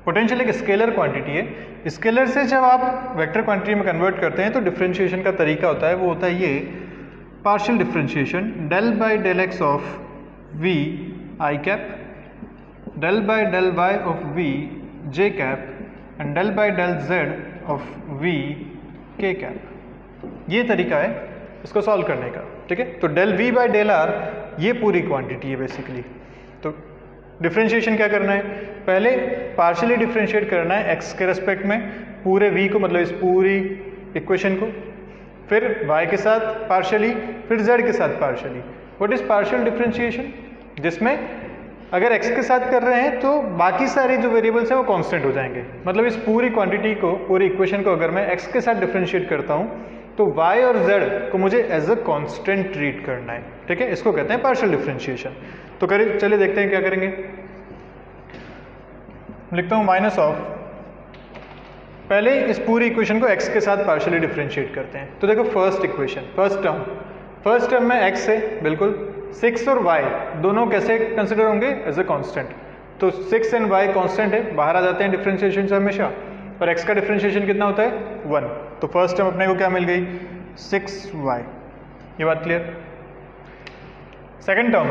पोटेंशियल एक स्केलर क्वांटिटी है। स्केलर से जब आप वेक्टर क्वांटिटी में कन्वर्ट करते हैं तो डिफरेंशिएशन का तरीका होता है, वो होता है ये partial differentiation, del by del x of v i cap, del by del y of v j cap and del by del z of v k cap. ये तरीका है इसको सॉल्व करने का, ठीक है। तो del v by del r ये पूरी क्वांटिटी है बेसिकली। तो डिफरेंशिएशन क्या करना है? पहले पार्शियली डिफरेंशिएट करना है एक्स के रेस्पेक्ट में पूरे v को, मतलब इस पूरी इक्वेशन को, फिर y के साथ पार्शियली, फिर z के साथ partially. What is partial differentiation? जिसमें अगर x के साथ कर रहे हैं तो बाकी सारे जो वेरिएबल्स हैं वो कांस्टेंट हो जाएंगे। मतलब इस पूरी क्वांटिटी को, पूरी इक्वेशन को अगर मैं x के साथ डिफरेंशिएट करता हूँ तो y और z को मुझे एज अ कांस्टेंट ट्रीट करना है, ठीक है। इसको कहते हैं पार्शियल डिफरेंशिएशन। तो करिए, चलिए देखते हैं क्या करेंगे। लिखता हूँ माइनस ऑफ, पहले इस पूरी इक्वेशन को x के साथ पार्शियली डिफरेंशिएट करते हैं। तो देखो फर्स्ट इक्वेशन, फर्स्ट टर्म में x है, बिल्कुल 6 और y दोनों कैसे कंसिडर होंगे? As a constant. तो 6 एंड y कांस्टेंट है, बाहर आ जाते हैं डिफरेंशिएशन से हमेशा। और x का डिफरेंशिएशन कितना होता है? 1। तो फर्स्ट टर्म अपने को क्या मिल गई? 6y। ये बात क्लियर? सेकंड टर्म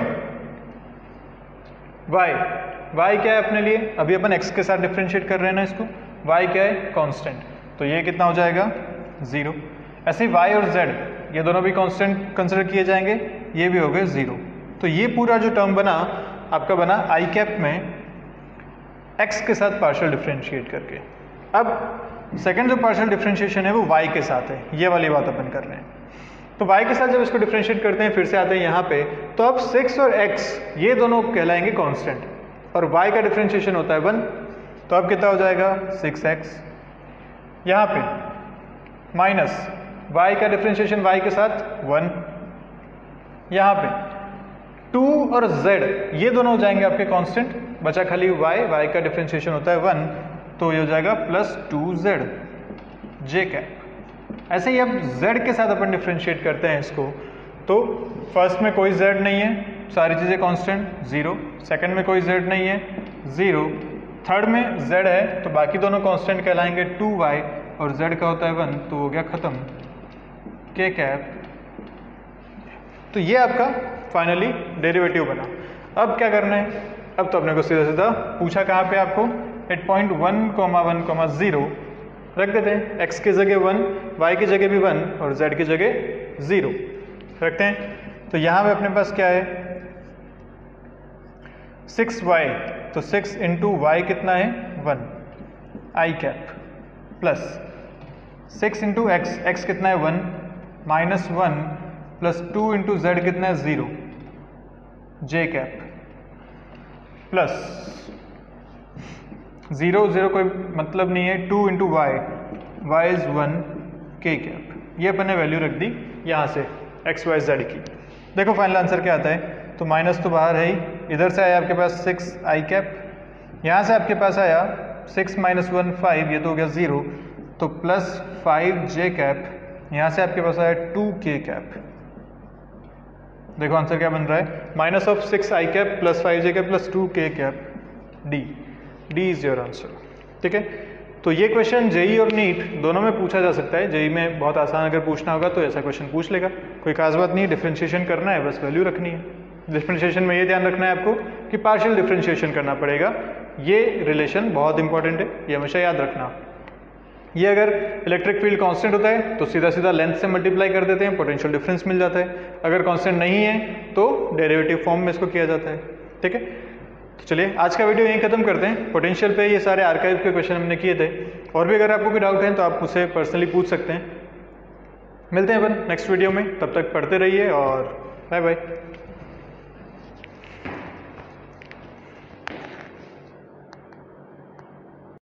y क्या है अपने लिए? अभी अपन x के साथ डिफरेंशिएट कर रहे हैं ना इसको। y क्या है? कांस्टेंट। तो ये कितना हो जाएगा? 0। ऐसे y और z ये दोनों भी कांस्टेंट कंसिडर किए जाएंगे, ये भी हो गए 0। तो ये पूरा जो टर्म बना आपका बना आई कैप में x के साथ पार्शियल डिफरेंशिएट करके। अब सेकंड जो पार्शियल डिफरेंशिएशन है वो y के साथ है, ये वाली बात अपन कर रहे हैं। तो y के साथ जब इसको डिफरेंशिएट करते हैं, फिर से आते हैं यहाँ पे, तो अब 6 और x ये दोनों कहलाएंगे कांस्टेंट और y का डिफरेंशिएशन होता है 1। तो अब कितना हो जाएगा? 6x। यहाँ पे माइनस y का डिफरेंशिएशन y के साथ 1। यहाँ पे 2 और z ये दोनों हो जाएंगे आपके कांस्टेंट, बचा खाली y का डिफ्रेंशिएशन होता है 1, तो ये हो जाएगा प्लस 2z जे कैप। ऐसे ही अब z के साथ अपन डिफ्रेंशिएट करते हैं इसको, तो फर्स्ट में कोई z नहीं है, सारी चीज़ें कांस्टेंट 0, सेकंड में कोई z नहीं है 0, थर्ड में z है तो बाकी दोनों कांस्टेंट कहलाएंगे 2y और z का होता है 1, तो हो गया ख़त्म k कैप। तो ये आपका फाइनली डेरिवेटिव बना। अब क्या करना है, अब तो अपने को सीधा सीधा पूछा कहाँ पे आपको, एट पॉइंट 1,1,0 रख देते हैं, x की जगह 1, y की जगह भी 1 और z की जगह 0 रखते हैं। तो यहाँ पे अपने पास क्या है 6y, तो 6 इंटू वाई कितना है 1 I cap, plus 6 into X, X कितना है 1 माइनस 1 प्लस 2 इंटू जेड कितना है 0 जे कैप, प्लस 0 0 कोई मतलब नहीं है 2 इंटू वाई, वाई इज 1 के कैप। ये अपन ने वैल्यू रख दी यहाँ से एक्स वाई जेड की। देखो फाइनल आंसर क्या आता है, तो माइनस तो बाहर है ही, इधर से आया आपके पास 6 आई कैप, यहाँ से आपके पास आया 6 माइनस 1 5, ये तो हो गया 0, तो प्लस 5 जे कैप, यहाँ से आपके पास आया 2 के कैप। देखो आंसर क्या बन रहा है, minus of 6 I cap plus 5 J cap plus 2 के cap, D is your answer. ठीक है, तो ये क्वेश्चन जेई और नीट दोनों में पूछा जा सकता है। जेई में बहुत आसान अगर पूछना होगा तो ऐसा क्वेश्चन पूछ लेगा, कोई खास बात नहीं है, डिफ्रेंशिएशन करना है, बस वैल्यू रखनी है। डिफ्रेंशिएशन में ये ध्यान रखना है आपको कि पार्शियल डिफ्रेंशिएशन करना पड़ेगा, ये रिलेशन बहुत इंपॉर्टेंट है, ये हमेशा याद रखना। ये अगर इलेक्ट्रिक फील्ड कांस्टेंट होता है तो सीधा सीधा लेंथ से मल्टीप्लाई कर देते हैं, पोटेंशियल डिफरेंस मिल जाता है। अगर कांस्टेंट नहीं है तो डेरिवेटिव फॉर्म में इसको किया जाता है। ठीक है, तो चलिए आज का वीडियो यहीं खत्म करते हैं। पोटेंशियल पे ये सारे आर्काइव के क्वेश्चन हमने किए थे, और भी अगर आपको कोई डाउट है तो आप मुझसे पर्सनली पूछ सकते हैं। मिलते हैं अपन नेक्स्ट वीडियो में, तब तक पढ़ते रहिए और बाय बाय।